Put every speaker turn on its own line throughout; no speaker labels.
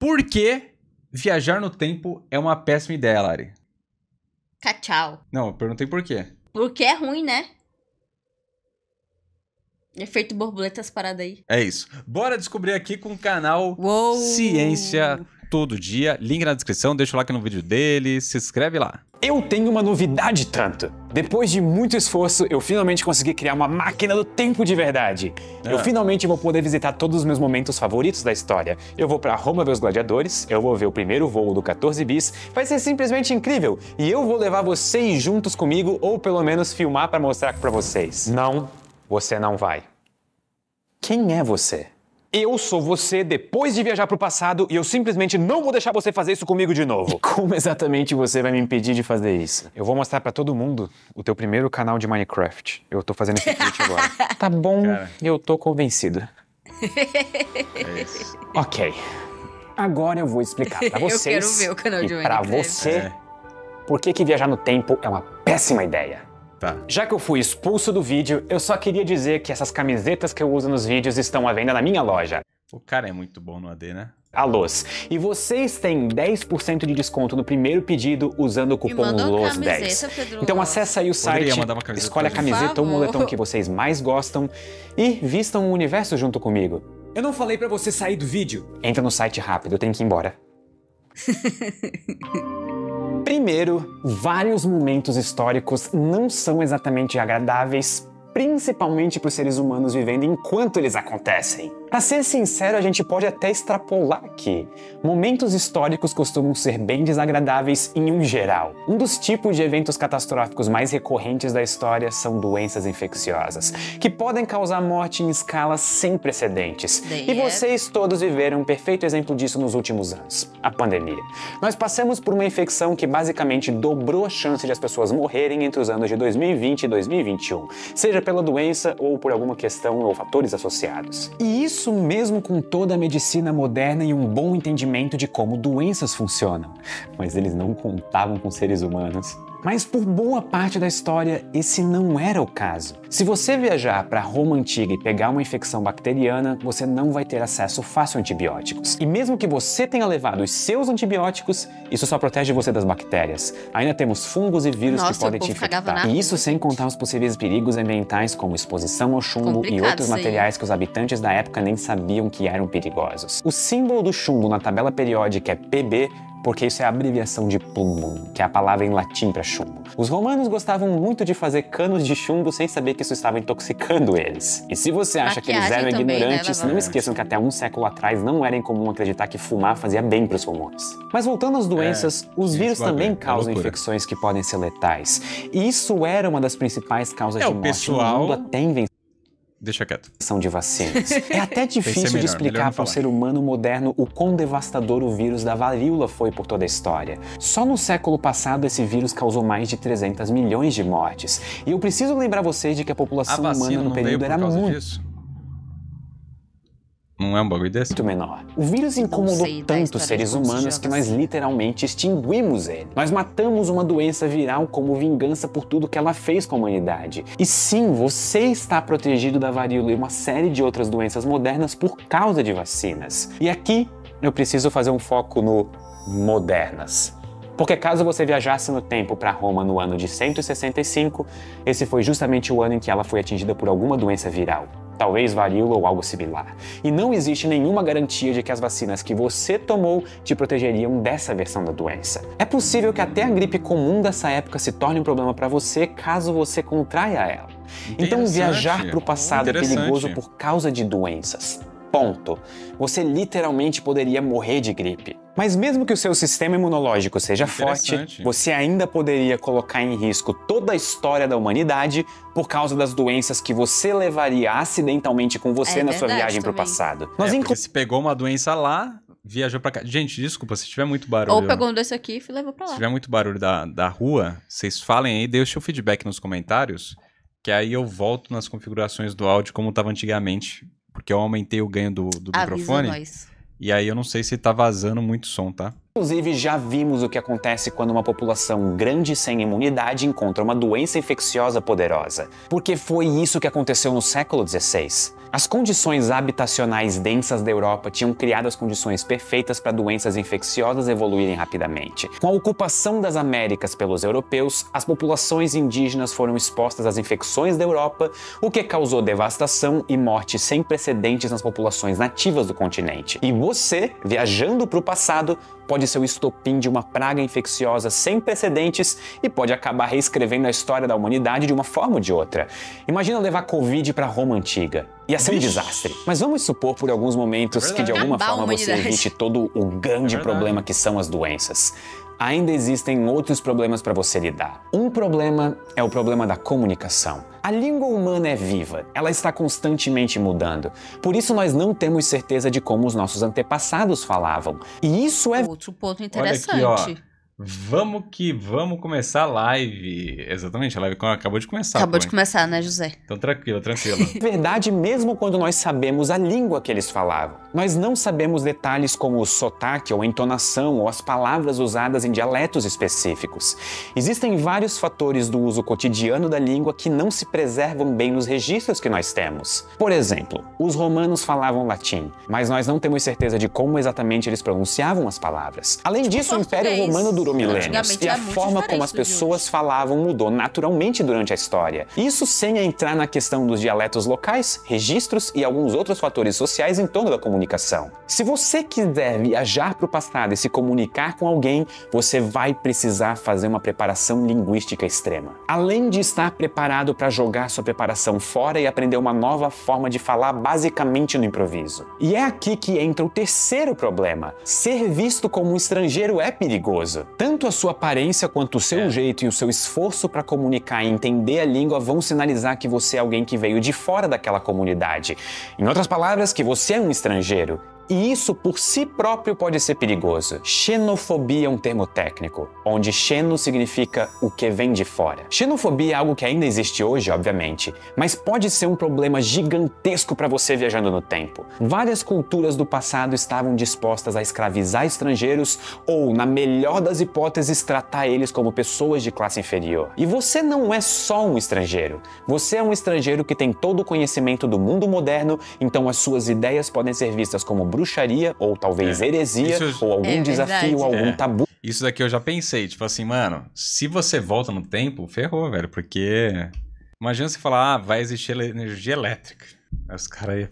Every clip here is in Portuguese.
Por que viajar no tempo é uma péssima ideia, Lari?
Tchau.
Não, eu perguntei por quê.
Porque é ruim, né? Efeito borboleta, as paradas aí.
É isso. Bora descobrir aqui com o canal
Uou.
Ciência Todo Dia. Link na descrição, deixa o like no vídeo dele, se inscreve lá.
Eu tenho uma novidade, tanto. Depois de muito esforço, eu finalmente consegui criar uma máquina do tempo de verdade. Eu finalmente vou poder visitar todos os meus momentos favoritos da história. Eu vou pra Roma ver os gladiadores, eu vou ver o primeiro voo do 14 bis, vai ser simplesmente incrível. E eu vou levar vocês juntos comigo, ou pelo menos filmar pra mostrar pra vocês. Não, você não vai. Quem é você? Eu sou você depois de viajar pro passado e eu simplesmente não vou deixar você fazer isso comigo de novo. Como exatamente você vai me impedir de fazer isso? Eu vou mostrar pra todo mundo o teu primeiro canal de Minecraft. Eu tô fazendo esse tweet agora. Tá bom, cara. Eu tô convencido.
É isso.
Ok. Agora eu vou explicar pra vocês
Eu quero ver o canal de
e pra
Minecraft.
você por que viajar no tempo é uma péssima ideia.
Tá.
Já que eu fui expulso do vídeo, eu só queria dizer que essas camisetas que eu uso nos vídeos estão à venda na minha loja.
O cara é muito bom no AD, né?
Alôs. E vocês têm 10% de desconto no primeiro pedido usando o cupom
manda uma
LOS10.
camiseta, Pedro.
Então acessa aí o site,
mandar uma camiseta
escolhe a
pra gente.
camiseta ou o
Por favor.
moletom que vocês mais gostam e vistam o universo junto comigo. Eu não falei pra você sair do vídeo. Entra no site rápido, eu tenho que ir embora. Primeiro, vários momentos históricos não são exatamente agradáveis, principalmente para os seres humanos vivendo enquanto eles acontecem. Para ser sincero, a gente pode até extrapolar aqui. Momentos históricos costumam ser bem desagradáveis em um geral. Um dos tipos de eventos catastróficos mais recorrentes da história são doenças infecciosas, que podem causar morte em escalas sem precedentes. E vocês todos viveram um perfeito exemplo disso nos últimos anos, a pandemia. Nós passamos por uma infecção que basicamente dobrou a chance de as pessoas morrerem entre os anos de 2020 e 2021, seja pela doença ou por alguma questão ou fatores associados. E isso mesmo com toda a medicina moderna e um bom entendimento de como doenças funcionam. Mas eles não contavam com seres humanos. Mas por boa parte da história, esse não era o caso. Se você viajar para Roma Antiga e pegar uma infecção bacteriana, você não vai ter acesso fácil a antibióticos. E mesmo que você tenha levado os seus antibióticos, isso só protege você das bactérias. Ainda temos fungos e vírus que podem te infectar. E isso sem contar os possíveis perigos ambientais como exposição ao chumbo e outros materiais que os habitantes da época nem sabiam que eram perigosos. O símbolo do chumbo na tabela periódica é Pb, porque isso é a abreviação de plumbum, que é a palavra em latim para chumbo. Os romanos gostavam muito de fazer canos de chumbo sem saber que isso estava intoxicando eles. E se você acha que eles eram ignorantes, não esqueçam que até um século atrás não era incomum acreditar que fumar fazia bem para os pulmões. Mas voltando às doenças, os vírus também causam infecções que podem ser letais. E isso era uma das principais causas de morte no mundo até invenção.
Deixa quieto.
De vacinas. É até difícil de explicar para o ser humano moderno o quão devastador o vírus da varíola foi por toda a história. Só no século passado esse vírus causou mais de 300 milhões de mortes. E eu preciso lembrar vocês de que a população humana no período era muito
Não é um bagulho desse?
menor. O vírus incomodou tanto os seres humanos que nós literalmente extinguimos ele. Nós matamos uma doença viral como vingança por tudo que ela fez com a humanidade. E sim, você está protegido da varíola e uma série de outras doenças modernas por causa de vacinas. E aqui eu preciso fazer um foco no modernas. Porque caso você viajasse no tempo para Roma no ano de 165, esse foi justamente o ano em que ela foi atingida por alguma doença viral. Talvez varíola ou algo similar. E não existe nenhuma garantia de que as vacinas que você tomou te protegeriam dessa versão da doença. É possível que até a gripe comum dessa época se torne um problema para você caso você contraia ela. Então viajar para o passado é perigoso por causa de doenças. Ponto. Você literalmente poderia morrer de gripe. Mas mesmo que o seu sistema imunológico seja forte, você ainda poderia colocar em risco toda a história da humanidade por causa das doenças que você levaria acidentalmente com você na sua viagem para o passado.
Porque se pegou uma doença lá, viajou pra cá. Gente, desculpa, se tiver muito barulho...
Ou pegou um desse aqui e levou pra lá.
Se tiver muito barulho da rua, vocês falem aí, deixem o feedback nos comentários, que aí eu volto nas configurações do áudio como estava antigamente. Porque eu aumentei o ganho do microfone.
Nós.
E aí eu não sei se tá vazando muito som, tá?
Inclusive, já vimos o que acontece quando uma população grande sem imunidade encontra uma doença infecciosa poderosa. Porque foi isso que aconteceu no século XVI. As condições habitacionais densas da Europa tinham criado as condições perfeitas para doenças infecciosas evoluírem rapidamente. Com a ocupação das Américas pelos europeus, as populações indígenas foram expostas às infecções da Europa, o que causou devastação e morte sem precedentes nas populações nativas do continente. E você, viajando para o passado, pode ser o estopim de uma praga infecciosa sem precedentes e pode acabar reescrevendo a história da humanidade de uma forma ou de outra. Imagina levar Covid para Roma Antiga. Ia ser um desastre. Mas vamos supor por alguns momentos que de alguma forma você evite todo o grande problema que são as doenças. Ainda existem outros problemas para você lidar. Um problema é o problema da comunicação. A língua humana é viva, ela está constantemente mudando. Por isso nós não temos certeza de como os nossos antepassados falavam. E isso é
Outro ponto interessante.
Olha aqui, ó. Vamos começar a live. Exatamente, a live acabou de começar.
Acabou de começar, né, José?
Então tranquilo.
verdade mesmo quando nós sabemos a língua que eles falavam. Nós não sabemos detalhes como o sotaque ou a entonação ou as palavras usadas em dialetos específicos. Existem vários fatores do uso cotidiano da língua que não se preservam bem nos registros que nós temos. Por exemplo, os romanos falavam latim, mas nós não temos certeza de como exatamente eles pronunciavam as palavras. Além disso, o Império Romano durou milênios e a forma como as pessoas falavam mudou naturalmente durante a história. Isso sem entrar na questão dos dialetos locais, registros e alguns outros fatores sociais em torno da comunicação. Se você quiser viajar para o passado e se comunicar com alguém, você vai precisar fazer uma preparação linguística extrema. Além de estar preparado para jogar sua preparação fora e aprender uma nova forma de falar basicamente no improviso. E é aqui que entra o terceiro problema. Ser visto como um estrangeiro é perigoso. Tanto a sua aparência quanto o seu jeito e o seu esforço para comunicar e entender a língua vão sinalizar que você é alguém que veio de fora daquela comunidade. Em outras palavras, que você é um estrangeiro. E isso por si próprio pode ser perigoso. Xenofobia é um termo técnico, onde xeno significa o que vem de fora. Xenofobia é algo que ainda existe hoje, obviamente, mas pode ser um problema gigantesco para você viajando no tempo. Várias culturas do passado estavam dispostas a escravizar estrangeiros ou, na melhor das hipóteses, tratar eles como pessoas de classe inferior. E você não é só um estrangeiro. Você é um estrangeiro que tem todo o conhecimento do mundo moderno, então as suas ideias podem ser vistas como bruxaria, ou talvez heresia, ou algum desafio, algum tabu.
Isso daqui eu já pensei, tipo assim, mano, se você volta no tempo, ferrou, velho, porque imagina você falar, vai existir energia elétrica. Aí os caras aí...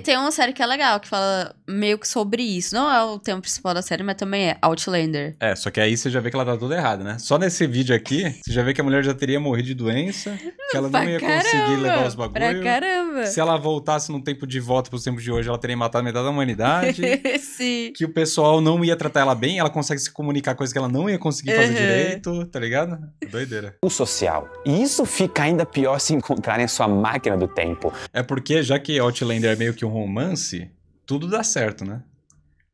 Tem uma série que é legal, que fala meio que sobre isso. Não é o tema principal da série, mas também é Outlander.
É, só que aí você já vê que ela tá toda errada, né? Só nesse vídeo aqui, você já vê que a mulher já teria morrido de doença, que ela não ia conseguir levar os bagulhos.
Pra caramba!
Se ela voltasse no tempo de volta pros tempos de hoje, ela teria matado metade da humanidade.
Sim.
Que o pessoal não ia tratar ela bem, ela consegue se comunicar coisas que ela não ia conseguir fazer direito, tá ligado? Doideira.
O social. E isso fica ainda pior se encontrarem a sua máquina do tempo.
É porque, já que Outlander é meio que um romance, tudo dá certo, né?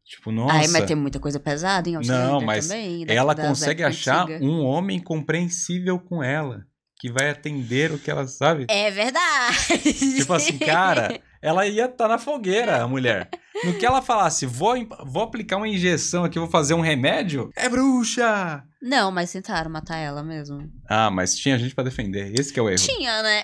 Tipo, nossa...
Ai, mas tem muita coisa pesada em Outlander
não, mas
também.
Ela consegue achar um homem compreensível com ela, que vai atender o que ela sabe.
É verdade!
Tipo assim, cara, ela ia estar na fogueira, a mulher. No que ela falasse, vou aplicar uma injeção aqui, vou fazer um remédio, é bruxa!
Não, mas tentaram matar ela mesmo.
Ah, mas tinha gente pra defender. Esse que é o erro.
Tinha, né?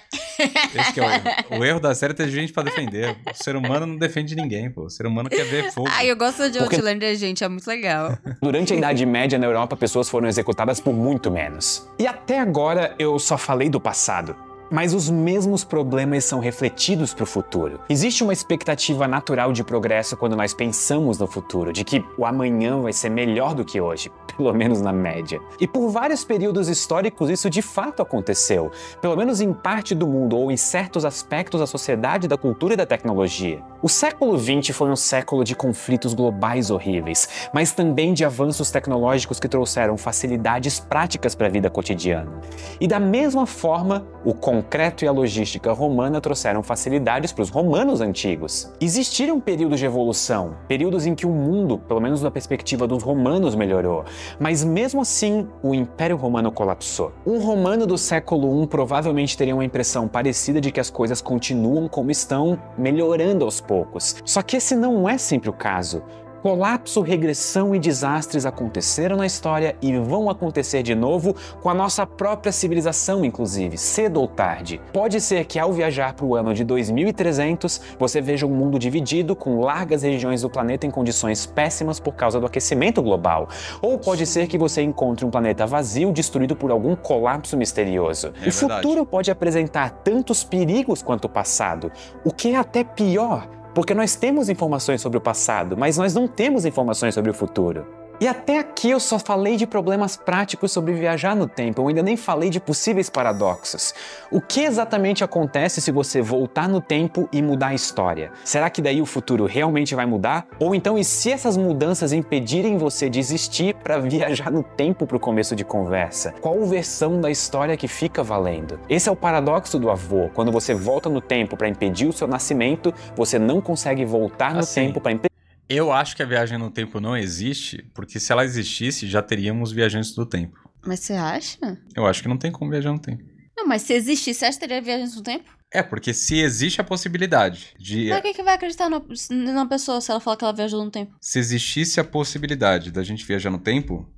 Esse que é o erro. O erro da série é ter gente pra defender. O ser humano não defende ninguém, pô. O ser humano quer ver fogo.
Ai, eu gosto de Outlander, gente. É muito legal.
Durante a Idade Média na Europa, pessoas foram executadas por muito menos. E até agora eu só falei do passado. Mas os mesmos problemas são refletidos para o futuro. Existe uma expectativa natural de progresso quando nós pensamos no futuro, de que o amanhã vai ser melhor do que hoje, pelo menos na média. E por vários períodos históricos isso de fato aconteceu, pelo menos em parte do mundo ou em certos aspectos da sociedade, da cultura e da tecnologia. O século XX foi um século de conflitos globais horríveis, mas também de avanços tecnológicos que trouxeram facilidades práticas para a vida cotidiana. E da mesma forma, o concreto e a logística romana trouxeram facilidades para os romanos antigos. Existiram períodos de evolução, períodos em que o mundo, pelo menos da perspectiva dos romanos, melhorou, mas mesmo assim o Império Romano colapsou. Um romano do século I provavelmente teria uma impressão parecida de que as coisas continuam como estão, melhorando aos poucos. Só que esse não é sempre o caso. Colapso, regressão e desastres aconteceram na história e vão acontecer de novo com a nossa própria civilização, inclusive, cedo ou tarde. Pode ser que ao viajar para o ano de 2300, você veja um mundo dividido com largas regiões do planeta em condições péssimas por causa do aquecimento global. Ou pode ser que você encontre um planeta vazio destruído por algum colapso misterioso. O futuro pode apresentar tantos perigos quanto o passado, o que é até pior. Porque nós temos informações sobre o passado, mas nós não temos informações sobre o futuro. E até aqui eu só falei de problemas práticos sobre viajar no tempo, eu ainda nem falei de possíveis paradoxos. O que exatamente acontece se você voltar no tempo e mudar a história? Será que daí o futuro realmente vai mudar? Ou então, e se essas mudanças impedirem você de existir para viajar no tempo para o começo de conversa? Qual versão da história que fica valendo? Esse é o paradoxo do avô. Quando você volta no tempo para impedir o seu nascimento, você não consegue voltar no tempo para impedir.
Eu acho que a viagem no tempo não existe, porque se ela existisse, já teríamos viajantes do tempo.
Mas você acha?
Eu acho que não tem como viajar no tempo.
Não, mas se existisse, você acha que teria viajantes no tempo?
É, porque se existe a possibilidade de...
Mas quem vai acreditar numa pessoa se ela falar que ela viajou no tempo?
Se existisse a possibilidade da gente viajar no tempo,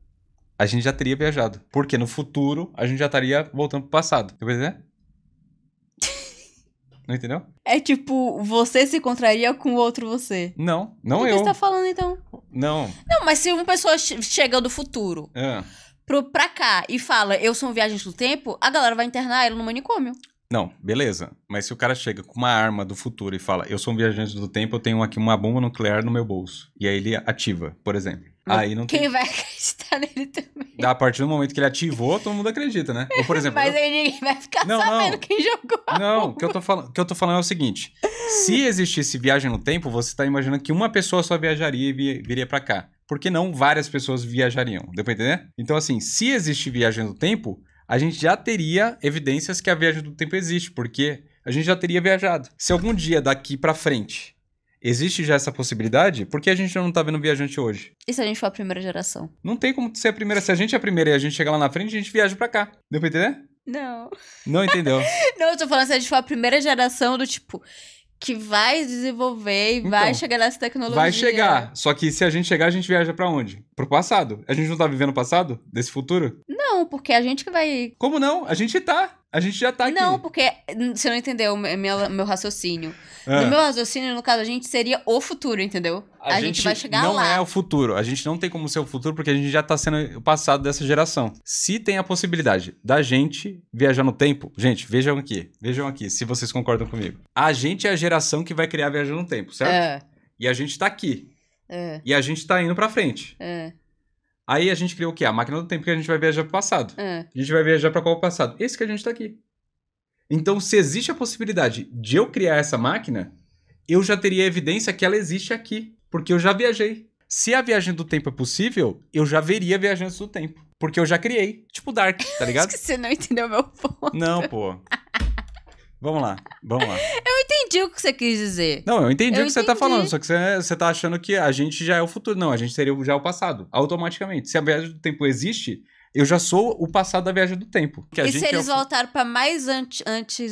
a gente já teria viajado. Porque no futuro, a gente já estaria voltando pro passado. Você vai entender? Não entendeu?
É tipo, você se contraria com o outro você.
Não
O que
eu.
você tá falando, então?
Não.
Não, mas se uma pessoa chega do futuro pra cá e fala, eu sou um viajante do tempo, a galera vai internar ele no manicômio.
Não, beleza. Mas se o cara chega com uma arma do futuro e fala, eu sou um viajante do tempo, eu tenho aqui uma bomba nuclear no meu bolso. E aí ele ativa, por exemplo. Aí não
Quem vai acreditar nele também?
A partir do momento que ele ativou, todo mundo acredita, né? Ou, por exemplo,
Mas aí ninguém vai ficar sabendo quem jogou a
Não,
bomba.
o que eu tô falando é o seguinte. Se existisse viagem no tempo, você tá imaginando que uma pessoa só viajaria e viria pra cá. Por que não várias pessoas viajariam? Deu pra entender? Então, assim, se existe viagem no tempo, a gente já teria evidências que a viagem do tempo existe, porque a gente já teria viajado. Se algum dia daqui pra frente existe já essa possibilidade, por que a gente não tá vendo viajante hoje?
E se a gente for a primeira geração?
Não tem como ser a primeira. Se a gente é a primeira e a gente chegar lá na frente, a gente viaja pra cá. Deu pra entender?
Não.
Não entendeu?
Não, eu tô falando se a gente for a primeira geração do tipo... que vai desenvolver e vai chegar nessa tecnologia.
Vai chegar. Só que se a gente chegar, a gente viaja pra onde? Pro passado. A gente não tá vivendo o passado? Desse futuro?
Não, porque a gente que vai...
Como não? A gente tá. A gente já tá aqui.
Não, porque você não entendeu meu raciocínio. No meu raciocínio, no caso, a gente seria o futuro, entendeu? A gente vai chegar
não
lá.
Não é o futuro. A gente não tem como ser o futuro porque a gente já tá sendo o passado dessa geração. Se tem a possibilidade da gente viajar no tempo... Gente, vejam aqui, se vocês concordam comigo. A gente é a geração que vai criar a viagem no tempo, certo?
É.
E a gente tá aqui.
É.
E a gente tá indo pra frente.
É.
Aí a gente criou o quê? A máquina do tempo, que a gente vai viajar pro passado.
É.
A gente vai viajar pra qual passado? Esse que a gente tá aqui. Então, se existe a possibilidade de eu criar essa máquina, eu já teria evidência que ela existe aqui. Porque eu já viajei. Se a viagem do tempo é possível, eu já veria viajantes do tempo. Porque eu já criei. Tipo Dark, tá ligado?
Acho que você não entendeu meu ponto.
Não, pô. Vamos lá.
Eu entendi o que você quis dizer.
Não, eu entendi o que você tá falando, só que você tá achando que a gente já é o futuro. Não, a gente seria já o passado, automaticamente. Se a viagem do tempo existe, eu já sou o passado da viagem do tempo.
E se eles voltaram pra mais antes...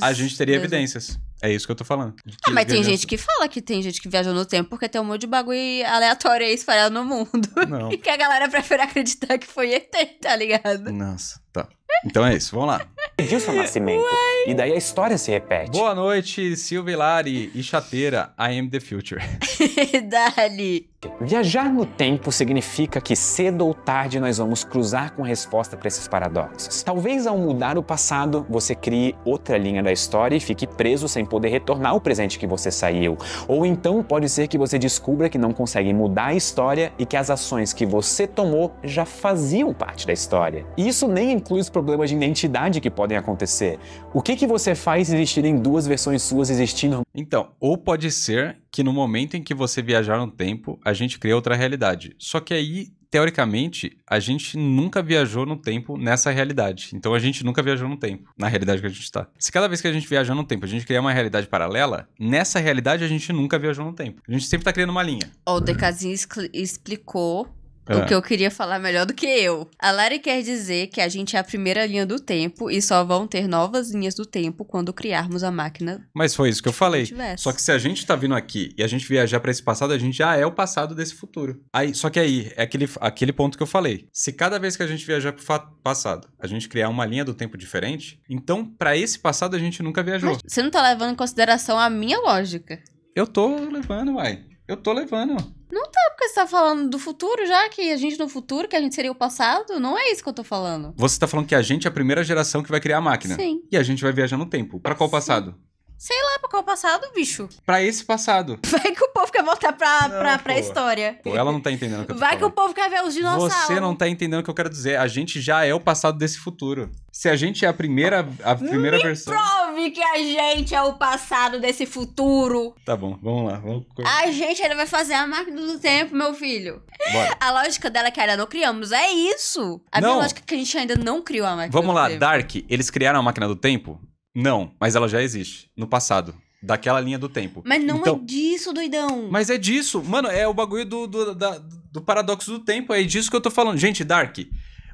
A gente teria evidências. É isso que eu tô falando.
Mas tem gente que fala que tem gente que viajou no tempo porque tem um monte de bagulho aleatório aí espalhado no mundo.
Não.
E que a galera prefere acreditar que foi ET, tá ligado?
Nossa, tá. Então é isso, vamos lá.
Pediu seu nascimento. E daí a história se repete.
Boa noite, Silvia Hilari e Chateira, I am the future.
Dali.
Viajar no tempo significa que cedo ou tarde nós vamos cruzar com a resposta para esses paradoxos. Talvez ao mudar o passado, você crie outra linha da história e fique preso sem poder retornar ao presente que você saiu. Ou então pode ser que você descubra que não consegue mudar a história e que as ações que você tomou já faziam parte da história. E isso nem inclui os problemas de identidade que podem acontecer. O que você faz se existirem duas versões suas existindo?
Então, ou pode ser que no momento em que você viajar no tempo, a gente cria outra realidade. Só que aí, teoricamente, a gente nunca viajou no tempo nessa realidade. Então a gente nunca viajou no tempo, na realidade que a gente tá. Se cada vez que a gente viaja no tempo, a gente criar uma realidade paralela, nessa realidade a gente nunca viajou no tempo. A gente sempre tá criando uma linha.
Ó, o Decazinho explicou O que eu queria falar melhor do que eu. A Lari quer dizer que a gente é a primeira linha do tempo e só vão ter novas linhas do tempo quando criarmos a máquina.
Mas foi isso que eu falei. Só que se a gente tá vindo aqui e a gente viajar pra esse passado, a gente já é o passado desse futuro. Só que aí, é aquele ponto que eu falei. Se cada vez que a gente viajar pro passado, a gente criar uma linha do tempo diferente, então pra esse passado a gente nunca viajou.
Mas você não tá levando em consideração a minha lógica.
Eu tô levando, uai. Eu tô levando.
Não tá, porque você tá falando do futuro já, que a gente no futuro, que a gente seria o passado. Não é isso que eu tô falando.
Você tá falando que a gente é a primeira geração que vai criar a máquina.
Sim.
E a gente vai viajar no tempo. Pra qual passado?
Sei lá, pra qual passado, bicho?
Pra esse passado.
Vai que o povo quer voltar pra história.
Pô, ela não tá entendendo o que eu tô
Vai
falando.
que o povo quer ver os dinossauros.
Você não tá entendendo o que eu quero dizer. A gente já é o passado desse futuro. Se a gente é a primeira versão...
Prove que a gente é o passado desse futuro.
Tá bom, vamos lá.
A gente ainda vai fazer a máquina do tempo, meu filho.
Bora.
A lógica dela é que ainda não criamos. É isso. A minha lógica é que a gente ainda não criou a máquina
Vamos
do
lá,
tempo.
Dark, eles criaram a máquina do tempo? Não, mas ela já existe. No passado. Daquela linha do tempo.
Mas não é disso, doidão.
Mas é disso. Mano, é o bagulho do paradoxo do tempo. É disso que eu tô falando. Gente, Dark,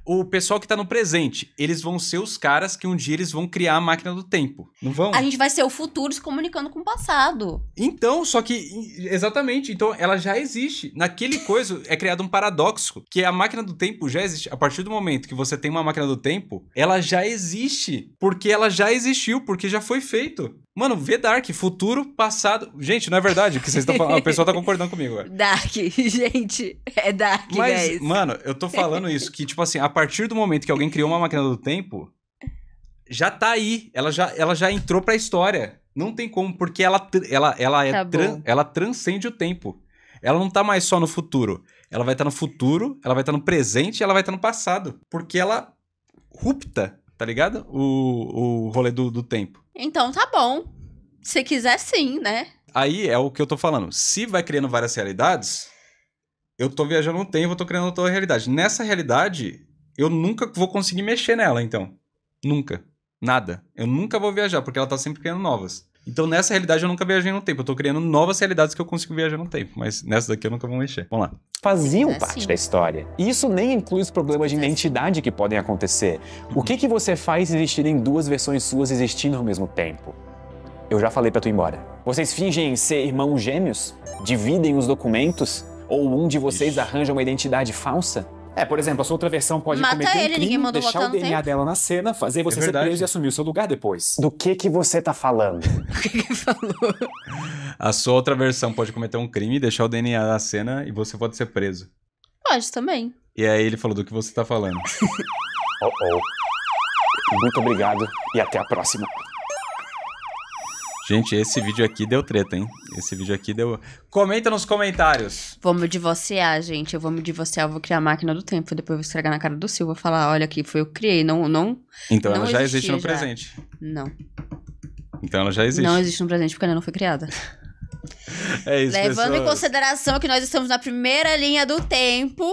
o pessoal que tá no presente, eles vão ser os caras que um dia eles vão criar a máquina do tempo. Não vão?
A gente vai ser o futuro se comunicando com o passado.
Então, só que... Exatamente. Então, ela já existe. Naquele coisa é criado um paradoxo. Que a máquina do tempo já existe. A partir do momento que você tem uma máquina do tempo, ela já existe. Porque ela já existiu. Porque já foi feito. Mano, vê Dark, futuro, passado... Gente, não é verdade o que vocês estão falando. A pessoa tá concordando comigo agora.
Dark, gente. É Dark,
Mas,
guys.
mano, eu tô falando isso. Que, tipo assim, a partir do momento que alguém criou uma máquina do tempo, já tá aí. Ela já entrou pra história. Não tem como, porque ela transcende o tempo. Ela não tá mais só no futuro. Ela vai estar no futuro, ela vai estar no presente e ela vai estar no passado. Porque ela rupta, tá ligado? O rolê do tempo.
Então tá bom. Se quiser, sim, né?
Aí é o que eu tô falando. Se vai criando várias realidades, eu tô viajando no tempo, eu tô criando outra realidade. Nessa realidade, eu nunca vou conseguir mexer nela, então. Nunca. Nada. Eu nunca vou viajar, porque ela tá sempre criando novas. Então, nessa realidade, eu nunca viajei no tempo. Eu tô criando novas realidades que eu consigo viajar no tempo. Mas nessa daqui eu nunca vou mexer. Vamos lá.
Faziam parte da história. E isso nem inclui os problemas de identidade que podem acontecer. O que você faz se existirem duas versões suas existindo ao mesmo tempo? Eu já falei pra tu ir embora. Vocês fingem ser irmãos gêmeos? Dividem os documentos? Ou um de vocês arranja uma identidade falsa? Por exemplo, a sua outra versão pode cometer um crime, deixar o DNA dela na cena, fazer você ser preso e assumir o seu lugar depois. Do que você tá falando?
O que falou?
A sua outra versão pode cometer um crime, deixar o DNA na cena e você pode ser preso.
Pode também.
E aí ele falou do que você tá falando.
Muito obrigado e até a próxima.
Gente, esse vídeo aqui deu treta, hein? Esse vídeo aqui deu... Comenta nos comentários.
Vou me divorciar, gente. Eu vou me divorciar, eu vou criar a máquina do tempo. Depois eu vou esfregar na cara do Silva e falar, olha aqui, foi eu que criei. Não.
Então
não
ela já existe no presente.
Não.
Então ela já existe.
Não existe no presente porque ainda não foi criada.
É isso,
Levando
pessoas.
em consideração que nós estamos na primeira linha do tempo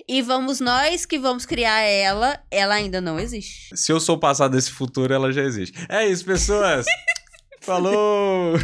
e nós que vamos criar ela ainda não existe.
Se eu sou o passado desse futuro, ela já existe. É isso, pessoas. Falou!